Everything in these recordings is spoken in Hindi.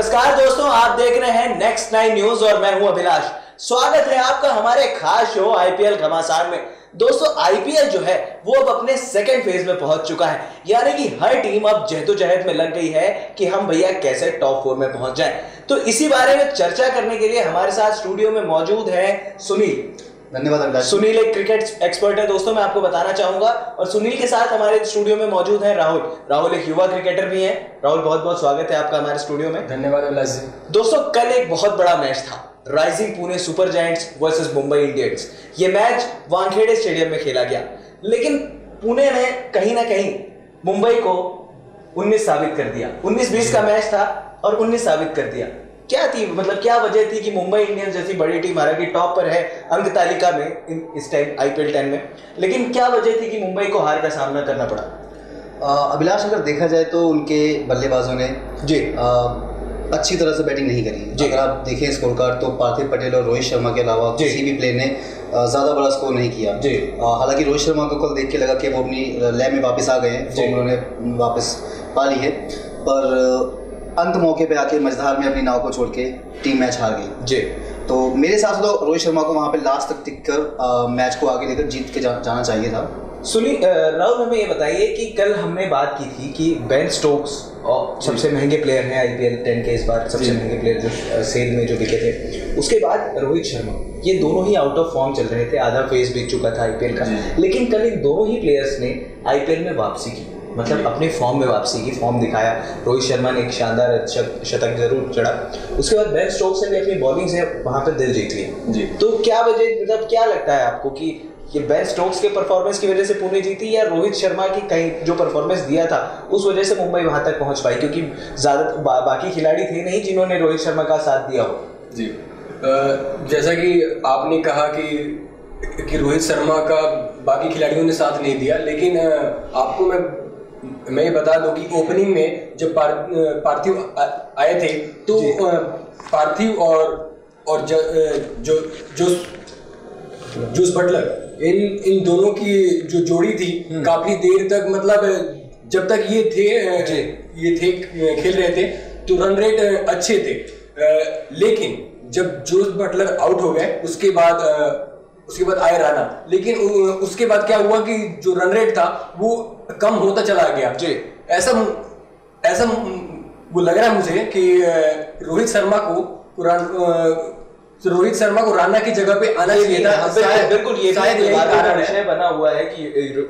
नमस्कार दोस्तों, आप देख रहे हैं नेक्स्ट 9 न्यूज और मैं हूं अभिलाष। स्वागत है आपका हमारे खास शो आईपीएल घमासान में। दोस्तों, आईपीएल जो है वो अब अपने सेकंड फेज में पहुंच चुका है, यानी कि हर टीम अब जहदोजहद में लग गई है कि हम भैया कैसे टॉप 4 में पहुंच जाएं। तो इसी बारे में चर्चा करने के लिए हमारे साथ स्टूडियो में मौजूद है सुनील। धन्यवाद। सुनील एक क्रिकेट एक्सपर्ट है दोस्तों, मैं आपको बताना चाहूंगा। और सुनील के साथ हमारे स्टूडियो में मौजूद है राहुल एक युवा क्रिकेटर भी है। राहुल, बहुत बहुत स्वागत है आपका हमारे स्टूडियो में। धन्यवाद अभिलाष जी। दोस्तों, कल एक बहुत बड़ा मैच था, rising Pune super giants versus Mumbai Indians. ये मैच वानखेड़े स्टेडियम में खेला गया, लेकिन पुणे ने कहीं ना कहीं मुंबई को 19 साबित कर दिया। 19-20 का मैच था और 19 साबित कर दिया। क्या थी, मतलब क्या वजह थी कि मुंबई इंडियंस जैसी बड़ी टीम, हालांकि टॉप पर है अंक तालिका में इस टाइम आईपीएल 10 में, लेकिन क्या वजह थी कि मुंबई को हार का सामना करना पड़ा? अभिलाष, अगर देखा जाए तो उनके बल्लेबाजों ने जी अच्छी तरह से बैटिंग नहीं करी। अगर आप देखें स्कोर कार्ड तो पार्थिव पटेल और रोहित शर्मा के अलावा किसी भी प्लेयर ने ज़्यादा बड़ा स्कोर नहीं किया। हालांकि रोहित शर्मा को कल देख के लगा कि वो अपनी लय में वापस आ गए हैं, फॉर्म उन्होंने वापस पा ली है, पर अंत मौके पे आके मझधार में अपनी नाव को छोड़ के टीम मैच हार गई। जी, तो मेरे हिसाब से तो रोहित शर्मा को वहाँ पे लास्ट तक टिककर मैच को आगे लेकर जीत के जाना चाहिए था। सुनील, राहुल हमें ये बताइए कि कल हमने बात की थी कि बेन स्टोक्स और सबसे महंगे प्लेयर हैं आईपीएल 10 के, इस बार सबसे महंगे प्लेयर जो सेल में जो बिके थे। उसके बाद रोहित शर्मा, ये दोनों ही आउट ऑफ फॉर्म चल रहे थे, आधा फेज बीत चुका था आईपीएल का, लेकिन कल इन दोनों ही प्लेयर्स ने आईपीएल में वापसी की, मतलब अपने फॉर्म में वापसी की, फॉर्म दिखाया। रोहित शर्मा ने एक शानदार शतक जरूर चढ़ा, उसके बाद बेन स्टोक्स ने अपनी बॉलिंग से वहां पर दिल जीत लिया। तो क्या वजह, मतलब क्या लगता है आपको कि ये बेन स्टोक्स के परफॉर्मेंस की वजह से पुणे जीती, या रोहित शर्मा की कहीं जो परफॉर्मेंस दिया था उस वजह से मुंबई वहां तक पहुंच पाई, क्योंकि ज्यादा बाकी खिलाड़ी थे नहीं जिन्होंने रोहित शर्मा का साथ दिया हो? जी, जैसा कि आपने कहा कि रोहित शर्मा का बाकी खिलाड़ियों ने साथ नहीं दिया, लेकिन आपको मैं ये बता दूं कि ओपनिंग में जब पार्थिव आए थे तो पार्थिव और जूस बटलर, इन दोनों की जो जोड़ी थी काफी देर तक, मतलब जब तक ये थे खेल रहे थे तो रन रेट अच्छे थे, लेकिन जब जूस बटलर आउट हो गए उसके बाद आए राणा, लेकिन उसके बाद क्या हुआ कि जो रन रेट था वो कम होता चला गया। जी, ऐसा वो लग रहा है मुझे कि रोहित शर्मा को राणा की जगह पे आना चाहिए था। बिल्कुल, ये विषय बना हुआ है कि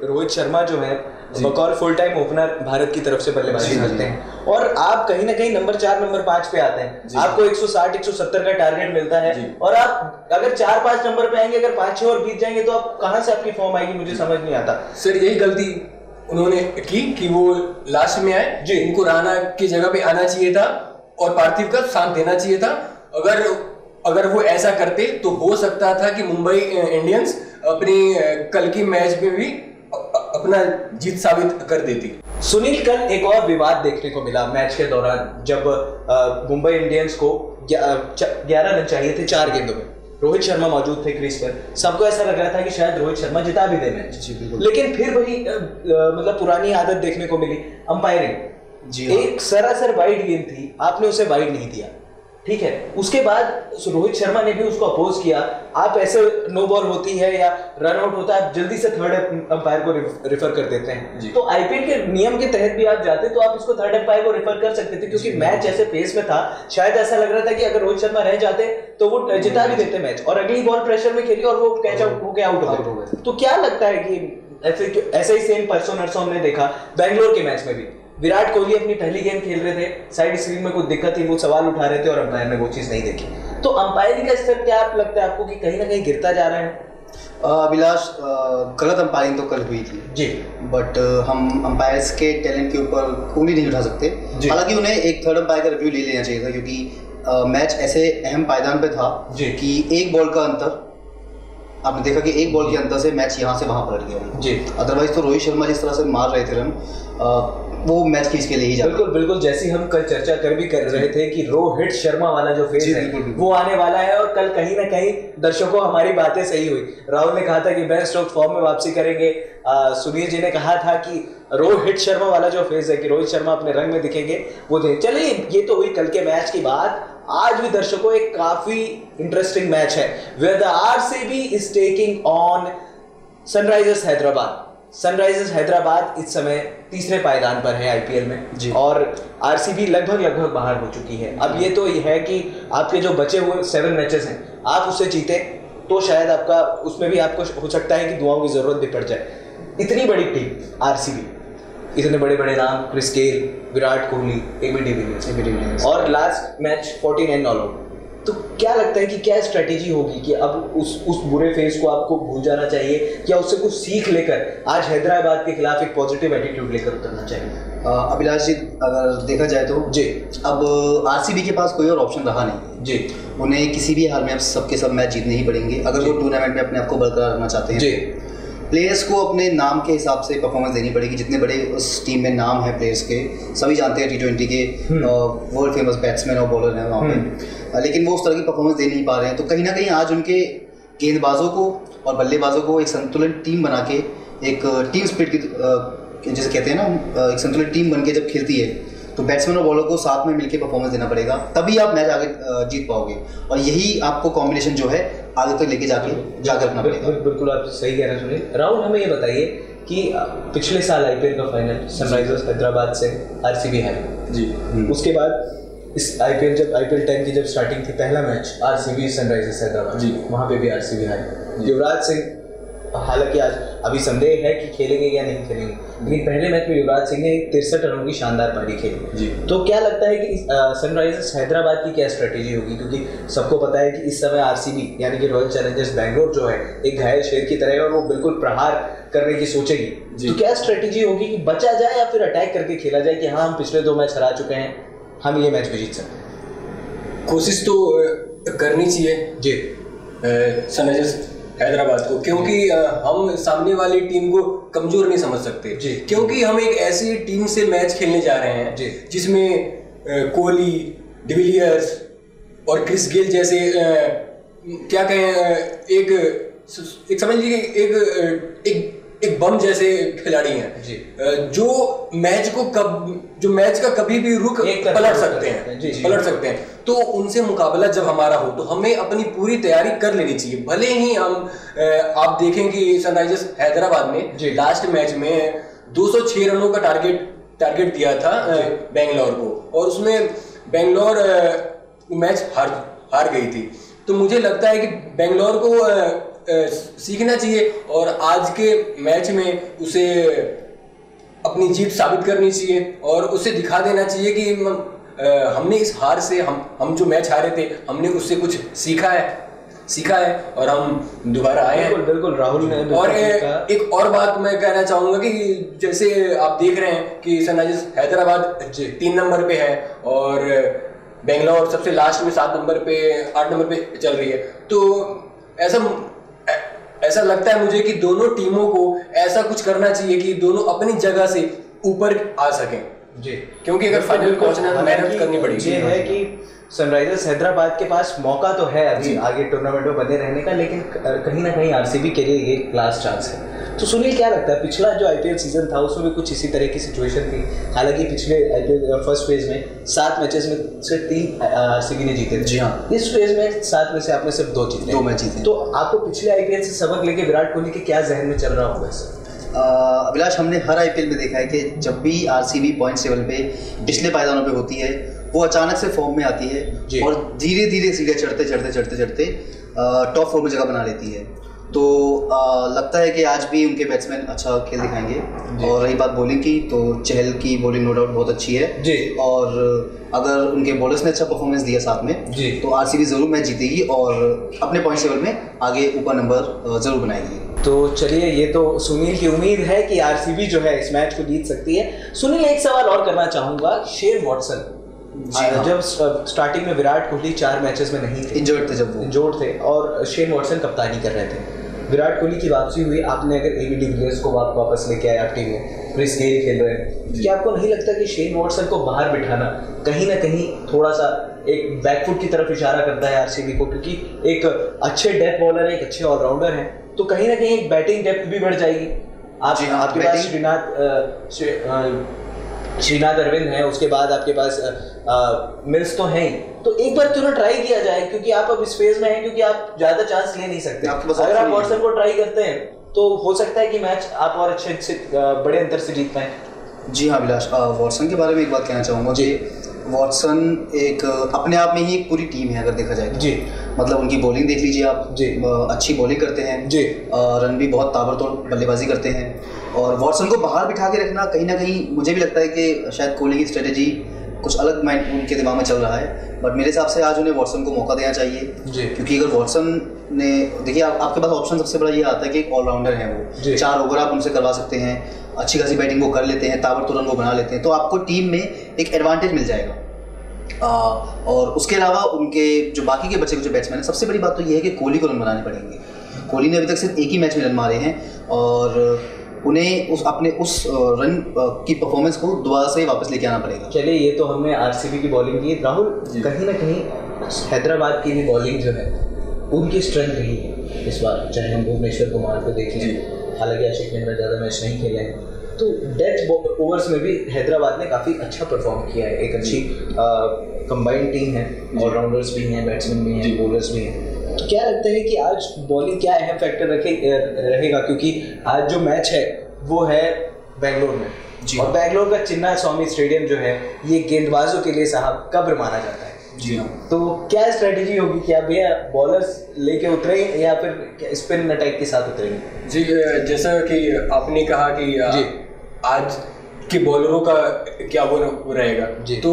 रोहित शर्मा जो है बकौल फुल टाइम ओपनर भारत की तरफ से बल्लेबाजी करते हैं, और आप कहीं ना कहीं नंबर 4 नंबर 5 पे आते हैं। आपको 160-170 का टारगेट मिलता है, और आप अगर 4-5 नंबर पे आएंगे, अगर 5-6 और बीत जाएंगे तो आप कहां से आपकी फॉर्म आएगी, मुझे समझ नहीं आता। सर, यही गलती उन्होंने की कि वो लास्ट में आए। जी, इनको राणा की जगह पे आना चाहिए था और पार्थिव का साथ देना चाहिए था। अगर वो ऐसा करते तो हो सकता था कि मुंबई इंडियंस अपनी कल की मैच में भी अपना जीत साबित कर देती। सुनील, कल एक और विवाद देखने को मिला मैच के दौरान, जब मुंबई इंडियंस को 11 रन चाहिए थे 4 गेंदों में। रोहित शर्मा मौजूद थे क्रीज पर, सबको ऐसा लग रहा था कि शायद रोहित शर्मा जिता भी दे मैच, लेकिन फिर वही मतलब पुरानी आदत देखने को मिली, अंपायरिंग। एक सरासर वाइड गेंद थी, आपने उसे वाइड नहीं दिया, ठीक है। उसके बाद रोहित शर्मा ने भी उसको अपोज किया। आप ऐसे नो बॉल होती है या रन आउट होता है, आप जल्दी से थर्ड अंपायर को रिफर कर देते हैं। तो आईपीएल के नियम के तहत भी आप जाते तो आप इसको थर्ड अंपायर को रिफर कर सकते थे, क्योंकि मैच ऐसे पेस में था, शायद ऐसा लग रहा था कि अगर रोहित शर्मा रह जाते तो वो जिता भी देते मैच, और अगली बॉल प्रेशर में खेली और वो कैच आउट होकर आउट हो गए। तो क्या लगता है कि ऐसे ही सेम परसों नरसों हमने देखा बैंगलोर के मैच में भी, विराट कोहली अपनी पहली गेंद खेल रहे थे, साइड स्क्रीन में कुछ दिक्कत थी, वो सवाल उठा रहे थे और अंपायर ने वो चीज नहीं देखी। तो अंपायरिंग का स्तर क्या आप लगता है आपको कि कहीं ना कहीं गिरता जा रहा है? अभिलाष, गलत अंपायरिंग तो कल हुई थी जी, बट हम अंपायर्स के टैलेंट के ऊपर उंगली नहीं उठा सकते। हालांकि उन्हें एक थर्ड अंपायर का रिव्यू ले लेना चाहिए था, क्योंकि मैच ऐसे अहम पायदान पे था कि एक बॉल का अंतर, आपने देखा कि एक बॉल के अंतर से मैच यहाँ से वहाँ पलट गया जी। अदरवाइज तो रोहित शर्मा जिस तरह से मार रहे थे रन, वो मैच की इसके लिए ही जाता। बिल्कुल जैसी हम कल चर्चा कर रहे थे कि रोहित शर्मा वाला जो फेज है वो आने वाला है, और कल कहीं ना कहीं दर्शकों हमारी बातें सही हुई। राहुल ने कहा था कि बेन स्टोक्स फॉर्म में वापसी करेंगे, सुनील जी ने कहा था कि रोहित शर्मा वाला जो फेज है कि रोहित शर्मा अपने रंग में दिखेंगे वो चलिए ये तो हुई कल के मैच की बात। आज भी दर्शकों एक काफी इंटरेस्टिंग मैच है where the RCB is taking on Sunrisers Hyderabad. Sunrisers Hyderabad इस समय तीसरे पायदान पर है आईपीएल में और आरसीबी लगभग बाहर हो चुकी है। अब ये तो ये है कि आपके जो बचे हुए 7 मैचेस हैं आप उससे जीते तो शायद आपका उसमें भी आपको हो सकता है कि दुआओं की जरूरत भी पड़ जाए। इतनी बड़ी टीम आरसीबी, इतने बड़े बड़े नाम, Chris Gayle, Virat Kohli, AB de Villiers और लास्ट मैच 49 ऑल आउट। तो क्या लगता है कि क्या स्ट्रेटेजी होगी कि अब उस बुरे फेज को आपको भूल जाना चाहिए या उससे कुछ सीख लेकर आज हैदराबाद के खिलाफ एक पॉजिटिव एटीट्यूड लेकर उतरना चाहिए? अभिलाष जी, अगर देखा जाए तो जी अब आरसीबी के पास कोई और ऑप्शन रहा नहीं जी। उन्हें किसी भी हाल में अब सबके सब मैच जीतने ही पड़ेंगे अगर वो टूर्नामेंट में अपने आप को बरकरार रखना चाहते हैं जी। प्लेयर्स को अपने नाम के हिसाब से परफॉर्मेंस देनी पड़ेगी। जितने बड़े उस टीम में नाम है प्लेयर्स के, सभी जानते हैं T20 के वर्ल्ड फेमस बैट्समैन और बॉलर हैं वहाँ पे, लेकिन वो उस तरह की परफॉर्मेंस दे नहीं पा रहे हैं। तो कहीं ना कहीं आज उनके गेंदबाजों को और बल्लेबाजों को एक संतुलित टीम बना के एक टीम स्पिरिट की जैसे कहते हैं ना, एक संतुलित टीम बन के जब खेलती है तो बैट्समैन और बॉलर को साथ में मिलकर परफॉर्मेंस देना पड़ेगा, तभी आप मैच आगे जीत पाओगे। और यही आपको कॉम्बिनेशन जो है आगे तक लेके जाकर रखना पड़ेगा। बिल्कुल आप सही कह रहे हैं सुनील। राहुल, हमें ये बताइए कि पिछले साल आईपीएल का फाइनल सनराइजर्स हैदराबाद से आरसीबी हारी जी। उसके बाद इस आईपीएल 10 की जब स्टार्टिंग थी, पहला मैच आरसीबी सनराइजर्स हैदराबाद जी, वहाँ पे भी आरसीबी हारी। युवराज सिंह, हालांकि आज अभी संदेह है कि खेलेंगे या नहीं खेलेंगे, लेकिन पहले मैच में युवराज सिंह ने 63 रनों की शानदार पारी खेली जी। तो क्या लगता है कि सनराइजर्स हैदराबाद की क्या स्ट्रेटेजी होगी, क्योंकि सबको पता है कि इस समय आरसीबी यानी कि रॉयल चैलेंजर्स बैंगलोर जो है एक घायल शेर की तरह है और वो बिल्कुल प्रहार करने की सोचेगी। तो क्या स्ट्रेटेजी होगी कि बचा जाए या फिर अटैक करके खेला जाए कि हाँ हम पिछले 2 मैच हरा चुके हैं, हम ये मैच भी जीत सकते हैं? कोशिश तो करनी चाहिए जी सनराइजर्स हैदराबाद को, क्योंकि हम सामने वाली टीम को कमजोर नहीं समझ सकते जी। क्योंकि हम एक ऐसी टीम से मैच खेलने जा रहे हैं जिसमें कोहली, डिविलियर्स और क्रिस गेल जैसे क्या कहें एक समझ लीजिए एक बम जैसे खिलाड़ी हैं जी, जो मैच का कभी भी रुख पलट सकते हैं। तो उनसे मुकाबला जब हमारा हो तो हमें अपनी पूरी तैयारी कर लेनी चाहिए। भले ही हम आप देखें कि सनराइजर्स हैदराबाद में लास्ट मैच में 206 रनों का टारगेट दिया था बेंगलोर को, और उसमें बेंगलोर मैच हार गई थी। तो मुझे लगता है कि बेंगलोर को सीखना चाहिए और आज के मैच में उसे अपनी जीत साबित करनी चाहिए और उसे दिखा देना चाहिए कि हमने इस हार से हम जो मैच हारे थे हमने उससे कुछ सीखा है और हम दोबारा आए हैं। बिल्कुल राहुल ने। और एक और बात मैं कहना चाहूंगा कि जैसे आप देख रहे हैं कि सनराइजर्स हैदराबाद 3 नंबर पे है और बेंगलोर सबसे लास्ट में 8 नंबर पे चल रही है। तो ऐसा लगता है मुझे कि दोनों टीमों को ऐसा कुछ करना चाहिए कि दोनों अपनी जगह से ऊपर आ सकें जी, क्योंकि अगर फाइनल पहुंचना है तो मेहनत करनी पड़ेगी। ये है कि सनराइजर्स हैदराबाद के पास मौका तो है अभी आगे टूर्नामेंट में बने रहने का, लेकिन कहीं ना कहीं आरसीबी के लिए ये लास्ट चांस है। तो सुनील, क्या लगता है पिछला जो आईपीएल सीजन था उसमें भी कुछ इसी तरह की सिचुएशन थी? हालांकि पिछले आईपीएल फर्स्ट फेज में 7 मैचेस में से 3 आरसीबी ने जीते जी हाँ। इस फेज में 7 में से आपने सिर्फ 2 मैच जीते। तो आपको पिछले आईपीएल से सबक लेके विराट कोहली के क्या जहन में चल रहा होगा इससे? अभिलाष, हमने हर आईपीएल में देखा है कि जब भी आरसीबी पॉइंट्स टेबल पे पिछले पायदानों पे होती है वो अचानक से फॉर्म में आती है और धीरे धीरे सीढ़े चढ़ते टॉप 4 में जगह बना लेती है। तो लगता है कि आज भी उनके बैट्समैन अच्छा खेल दिखाएंगे। और रही बात बॉलिंग की, तो चहल की बॉलिंग नो डाउट बहुत अच्छी है जी। और अगर उनके बॉलर्स ने अच्छा परफॉर्मेंस दिया साथ में जी, तो आरसीबी जरूर मैच जीतेगी और अपने पॉइंट टेबल में आगे ऊपर नंबर जरूर बनाएगी। तो चलिए, ये तो सुनील की उम्मीद है कि आरसीबी जो है इस मैच को जीत सकती है। सुनील, एक सवाल और करना चाहूंगा। शेन वॉटसन, जब स्टार्टिंग में विराट कोहली 4 मैचेस में नहीं थे, इंजर्ड थे और शेन वॉटसन कप्तानी कर रहे थे, विराट कोहली की वापसी हुई, आपने अगर एबी डिविलियर्स को वापस लेके आए आप टीम में, क्रिस गेल खेल रहे हैं, क्या आपको नहीं लगता कि शेन वॉटसन को बाहर बिठाना कहीं ना कहीं थोड़ा सा एक बैकफुट की तरफ इशारा करता है आरसीबी को? क्योंकि एक अच्छे डेप्थ बॉलर है, एक अच्छे ऑलराउंडर है, तो कहीं ना कहीं एक बैटिंग डेप्थ भी बढ़ जाएगी। आपके पास श्रीनाथ अरविंद है, उसके बाद आपके पास मिल्स तो हैं ही, तो एक बार क्यों ना ट्राई किया जाए, क्योंकि आप अब इस फेज में हैं, क्योंकि आप ज्यादा चांस ले नहीं सकते। अगर आप वॉटसन को ट्राई करते हैं तो हो सकता है कि मैच आप और अच्छे से बड़े अंतर से जीत पाए। जी हाँ अभिलाष, वॉटसन के बारे में एक बात कहना चाहूँगा जी। वॉटसन एक अपने आप में ही एक पूरी टीम है अगर देखा जाए तो जी। मतलब उनकी बॉलिंग देख लीजिए आप जी, अच्छी बॉलिंग करते हैं जी, रन भी बहुत ताबड़तोड़ बल्लेबाजी करते हैं। और वॉटसन को बाहर बिठा के रखना कहीं ना कहीं मुझे भी लगता है कि शायद कोहली की स्ट्रेटेजी कुछ अलग माइंड उनके दिमाग में चल रहा है, बट मेरे हिसाब से आज उन्हें वॉटसन को मौका देना चाहिए जी। क्योंकि अगर वॉटसन ने देखिए आपके पास ऑप्शन सबसे बड़ा ये आता है कि एक ऑलराउंडर है, वो 4 ओवर आप उनसे करवा सकते हैं, अच्छी खासी बैटिंग वो कर लेते हैं, ताबड़तोड़ रन वो बना लेते हैं, तो आपको टीम में एक एडवांटेज मिल जाएगा। और उसके अलावा उनके जो बाकी के बचे कुछ बैट्समैन हैं, सबसे बड़ी बात तो ये है कि कोहली को रन बनाने पड़ेंगे। कोहली ने अभी तक सिर्फ एक ही मैच में रन मारे हैं और उन्हें अपने उस रन की परफॉर्मेंस को दोबारा से वापस लेके आना पड़ेगा। चलिए, ये तो हमने आरसीबी की बॉलिंग की। राहुल, कहीं ना कहीं हैदराबाद की भी बॉलिंग जो है उनकी स्ट्रेंथ रही है इस बार, चाहे हम भुवनेश्वर कुमार को देख लें, हालांकि आशिक नेहरा ज़्यादा मैच नहीं खेले हैं, तो डेथ ओवर्स में भी हैदराबाद ने काफ़ी अच्छा परफॉर्म किया है। एक अच्छी कंबाइंड टीम है, ऑलराउंडर्स भी हैं, बैट्समैन भी हैं, बॉलर्स भी हैं। तो क्या लगता है कि आज बॉलिंग क्या अहम फैक्टर रहेगा, क्योंकि आज जो मैच है वो है बेंगलोर में जी, और बेंगलोर का चिन्ना स्वामी स्टेडियम जो है ये गेंदबाजों के लिए साहब कब्र माना जाता है जी हाँ। तो क्या स्ट्रेटेजी होगी, क्या भैया बॉलर्स लेके उतरे या फिर स्पिन अटैक के साथ उतरेंगे जी? जैसा कि आपने कहा कि जी आज के बॉलरों का क्या वो रहेगा जी, तो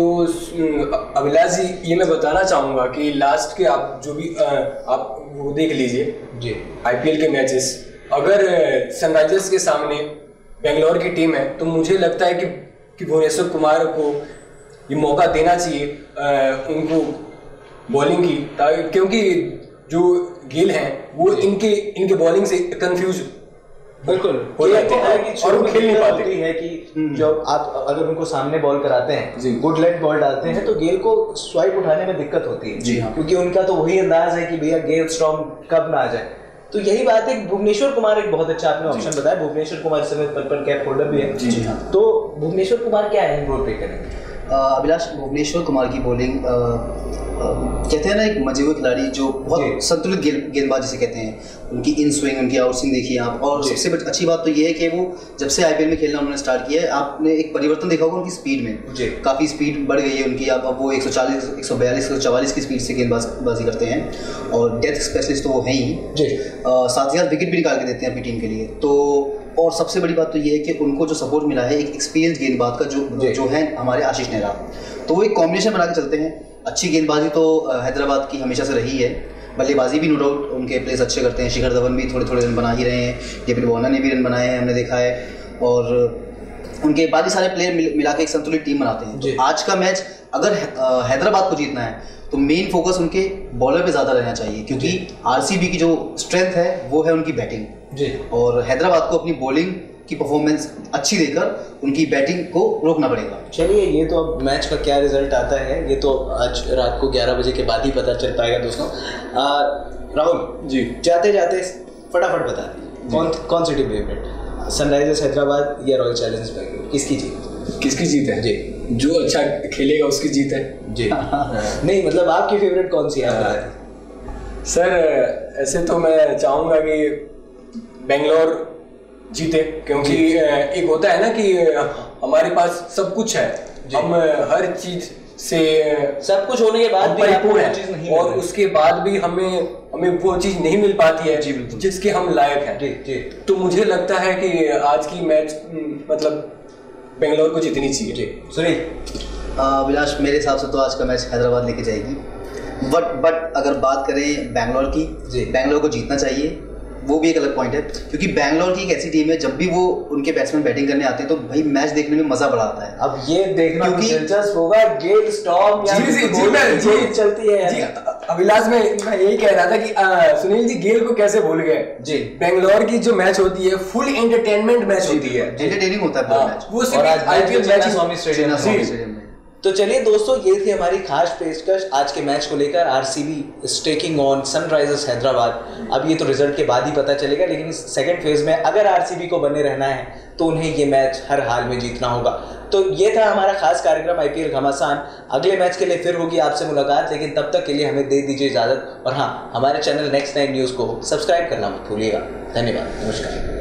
अभिलाष जी ये मैं बताना चाहूँगा कि लास्ट के आप जो भी आप वो देख लीजिए जी, आईपीएल के मैचेस, अगर सनराइजर्स के सामने बेंगलोर की टीम है तो मुझे लगता है कि भुवनेश्वर कुमार को ये मौका देना चाहिए उनको बॉलिंग की, क्योंकि जो गेल हैं वो इनके बॉलिंग से कंफ्यूज बिल्कुल हो जाते हैं और वो खेल नहीं पाते है कि जब आप अगर उनको सामने बॉल कराते हैं, गुड लेग बॉल डालते हैं, तो गेल को स्वाइप उठाने में दिक्कत होती है जी हाँ, क्योंकि उनका तो वही अंदाज है कि भैया गेल स्टॉर्म कब ना आ जाए। तो यही बात है। भुवनेश्वर कुमार एक बहुत अच्छा आपने ऑप्शन बताया, भुवनेश्वर कुमार इस समय पर्पल कैप होल्डर भी है जी हाँ, तो भुवनेश्वर कुमार क्या है रोल प्ले करेंगे? अभिलाष, भुवनेश्वर कुमार की बॉलिंग कहते हैं ना एक मजे हुए खिलाड़ी जो बहुत संतुलित गेंदबाज जिसे कहते हैं, उनकी इन स्विंग, उनकी आउट स्विंग देखिए आप। और सबसे अच्छी बात तो ये है कि वो जब से आईपीएल में खेलना उन्होंने स्टार्ट किया है, आपने एक परिवर्तन देखा होगा उनकी स्पीड में, काफ़ी स्पीड बढ़ गई है उनकी। अब वो 140, 142, 144 की स्पीड से गेंदबाजी करते हैं और डेथ स्पेशलिस्ट तो वो हैं ही, साथ ही साथ विकेट भी निकाल के देते हैं अपनी टीम के लिए। तो और सबसे बड़ी बात तो ये है कि उनको जो सपोर्ट मिला है एक एक्सपीरियंस गेंदबाज का जो है हमारे आशीष नेहरा, तो वो एक कॉम्बिनेशन बना के चलते हैं। अच्छी गेंदबाजी तो हैदराबाद की हमेशा से रही है, बल्लेबाजी भी नो डाउट उनके प्लेयर्स अच्छे करते हैं। शिखर धवन भी थोड़े थोड़े रन बना ही रहे हैं, जेपी वार्नर ने भी रन बनाए हैं हमने देखा है, और उनके बाकी सारे प्लेयर मिला के एक संतुलित टीम बनाते हैं। तो आज का मैच अगर हैदराबाद को जीतना है तो मेन फोकस उनके बॉलर पे ज़्यादा रहना चाहिए, क्योंकि आरसीबी की जो स्ट्रेंथ है वो है उनकी बैटिंग जी, और हैदराबाद को अपनी बॉलिंग की परफॉर्मेंस अच्छी देकर उनकी बैटिंग को रोकना पड़ेगा। चलिए, ये तो अब मैच का क्या रिजल्ट आता है ये तो आज रात को 11 बजे के बाद ही पता चल पाएगा दोस्तों। राहुल जी, जाते जाते फटाफट बता दें कौन सी टीम फेवरेट, सनराइजर्स हैदराबाद या रॉयल चैलेंजर्स बेंगलुरु, किसकी जीत है जी? जो अच्छा खेलेगा उसकी जीत है जी। नहीं मतलब आपकी फेवरेट कौन सी है? सर ऐसे तो मैं चाहूँगा कि बेंगलोर जीते, क्योंकि एक होता है ना कि हमारे पास सब कुछ है, हम हर चीज से सब कुछ होने के बाद भी परिपूर्ण है, और उसके बाद भी हमें वो चीज नहीं मिल पाती है जिसके हम लायक हैं जी। तो मुझे लगता है कि आज की मैच मतलब बेंगलोर को जीतनी चाहिए जी। सुनील? विलास, मेरे हिसाब से तो आज का मैच हैदराबाद लेके जाएगी, बट अगर बात करें बेंगलोर की, बेंगलोर को जीतना चाहिए, वो भी एक अलग पॉइंट है, क्योंकि बेंगलोर की एक ऐसी टीम है जब भी वो उनके बैट्समैन बैटिंग करने आते हैं तो भाई मैच देखने में मजा बड़ा आता है। अब ये देखना दिलचस्प होगा, गेल स्टॉर्म जी चलती है जी। अभिलाष मैं यही कह रहा था कि सुनील जी गेल को कैसे भूल गए जी। बेंगलोर की जो मैच होती है फुल एंटरटेनमेंट मैच होती है, एंटरटेनिंग होता है पूरा मैच, वो सिर्फ आईपीएल मैच स्वामी स्टेडियम में। तो चलिए दोस्तों, ये थी हमारी खास पेशकश आज के मैच को लेकर। RCB is taking on Sunrisers Hyderabad. अब ये तो रिजल्ट के बाद ही पता चलेगा, लेकिन सेकंड फेज में अगर आरसीबी को बने रहना है तो उन्हें ये मैच हर हाल में जीतना होगा। तो ये था हमारा खास कार्यक्रम आईपीएल घमासान। अगले मैच के लिए फिर होगी आपसे मुलाकात, लेकिन तब तक के लिए हमें दे दीजिए इजाजत। और हाँ, हमारे चैनल नेक्स्ट 9 न्यूज़ को सब्सक्राइब करना मत भूलिएगा। धन्यवाद, नमस्कार।